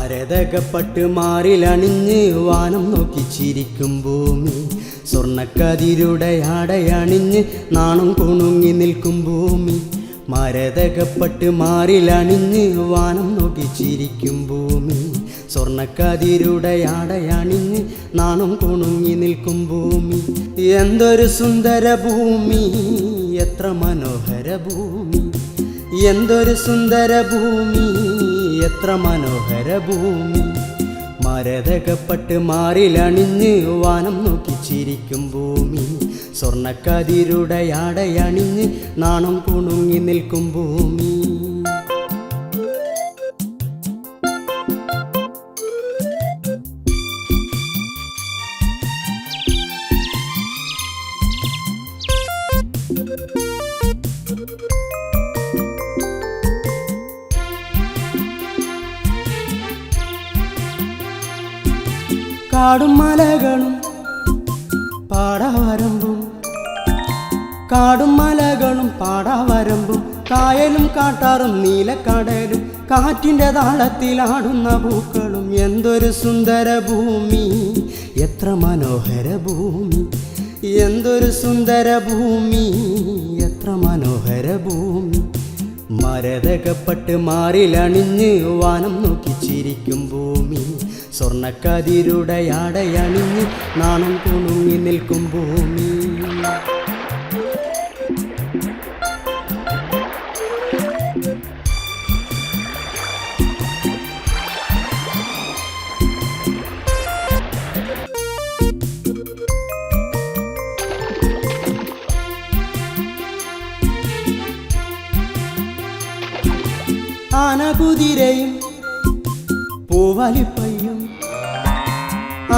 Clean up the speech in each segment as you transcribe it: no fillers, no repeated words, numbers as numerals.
മരതകപ്പട്ട് മാറിലണിഞ്ഞ് വാനം നോക്കി ചിരിക്കും ഭൂമി. സ്വർണ്ണക്കതിരുടെ ആടയണിഞ്ഞ് നാണം കുണുങ്ങി നിൽക്കും ഭൂമി. മരതകപ്പട്ട് മാറിലണിഞ്ഞ് വാനം നോക്കി ചിരിക്കും ഭൂമി. സ്വർണ്ണക്കതിരുടെ ആടയണിഞ്ഞ് നാണം കുണുങ്ങി നിൽക്കും ഭൂമി. എന്തൊരു സുന്ദര ഭൂമി, എത്ര മനോഹര ഭൂമി. എന്തൊരു സുന്ദര ഭൂമി, എത്ര മനോഹര ഭൂമി. മരതകപ്പട്ട് മാറിലണിഞ്ഞ് വാനം നോക്കി ചിരിക്കും ഭൂമി. സ്വർണ്ണക്കതിരുടെ ആടയണിഞ്ഞ് നാണം കുണുങ്ങി നിൽക്കും ഭൂമി. കാടും മലകളും പാടവരമ്പും, കാടും മലകളും പാടവരമ്പും, കായലും കാട്ടാറും നീലക്കടലും, കാറ്റിൻ്റെ താളത്തിലാടുന്ന പൂക്കളും. എന്തൊരു സുന്ദര ഭൂമി, എത്ര മനോഹര ഭൂമി. എന്തൊരു സുന്ദര ഭൂമി, എത്ര മനോഹര ഭൂമി. മരതകപ്പട്ട് മാറിലണിഞ്ഞ് വാനം നോക്കി ചിരിക്കും ഭൂമി. സ്വർണ്ണക്കതിരുടെ ആടയണിഞ്ഞ് നാണം കുണുങ്ങി നിൽക്കും ഭൂമി. ആനകുതിരയും പൂവാലിപ്പയ്യും,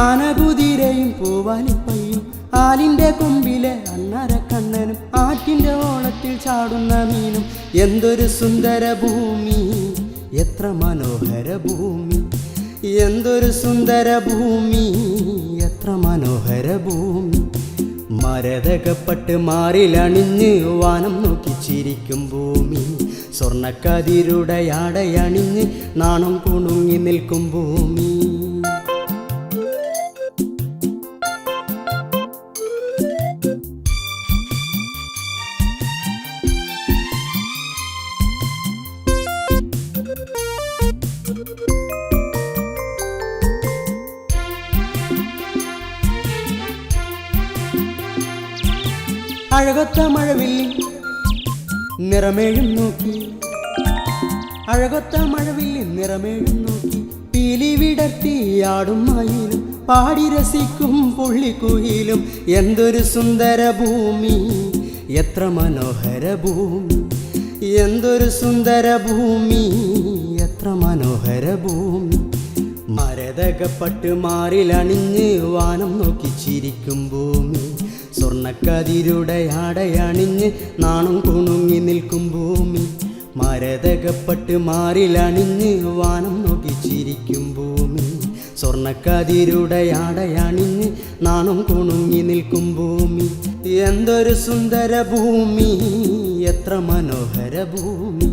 ആനകുതിരയും പൂവാലിപ്പയ്യും, ആലിൻ്റെ കൊമ്പിലെ അന്നരക്കണ്ണനും, ആറ്റിൻ്റെ ഓളത്തിൽ ചാടുന്ന മീനും. എന്തൊരു സുന്ദര ഭൂമി, എത്ര മനോഹര ഭൂമി. എന്തൊരു സുന്ദര ഭൂമി, എത്ര മനോഹര ഭൂമി. മരതകപ്പട്ട് മാറിലണിഞ്ഞ് വാനം നോക്കി ചിരിക്കും ഭൂമി. സ്വർണ്ണക്കതിരുടെ ആടയണിഞ്ഞ് നാണം കുണുങ്ങി നിൽക്കും ഭൂമി. അഴകൊത്ത മഴവില്ലിൻ നിറമേഴും നോക്കി, അഴകൊത്ത മഴവില്ലിൻ നിറമേഴും നോക്കി, പീലി വിടർത്തി ആടും മയിലും, പാടി രസിക്കും പുള്ളിക്കുയിലും. എന്തൊരു സുന്ദര ഭൂമി, എത്ര മനോഹര ഭൂമി. എന്തൊരു സുന്ദര ഭൂമി, എത്ര മനോഹര ഭൂമി. മരതകപ്പട്ട് മാറിലണിഞ്ഞ് വാനം നോക്കി ചിരിക്കും ഭൂമി. സ്വർണ്ണക്കതിരുടെ ആടയണിഞ്ഞ് നാണം കുണുങ്ങി നിൽക്കും ഭൂമി. മരതകപ്പട്ട് മാറിലണിഞ്ഞ് വാനം നോക്കി ചിരിക്കും ഭൂമി. സ്വർണ്ണക്കതിരുടെ ആടയണിഞ്ഞ് നാണം കുണുങ്ങി നിൽക്കും ഭൂമി. എന്തൊരു സുന്ദര ഭൂമി, എത്ര മനോഹര ഭൂമി.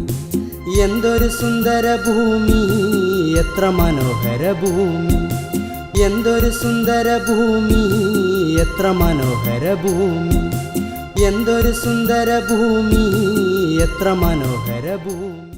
എന്തൊരു സുന്ദര ഭൂമി, എത്ര മനോഹര ഭൂമി. എന്തൊരു സുന്ദര ഭൂമി, എത്ര മനോഹര ഭൂമി. എന്തൊരു സുന്ദര ഭൂമി, എത്ര മനോഹര ഭൂമി.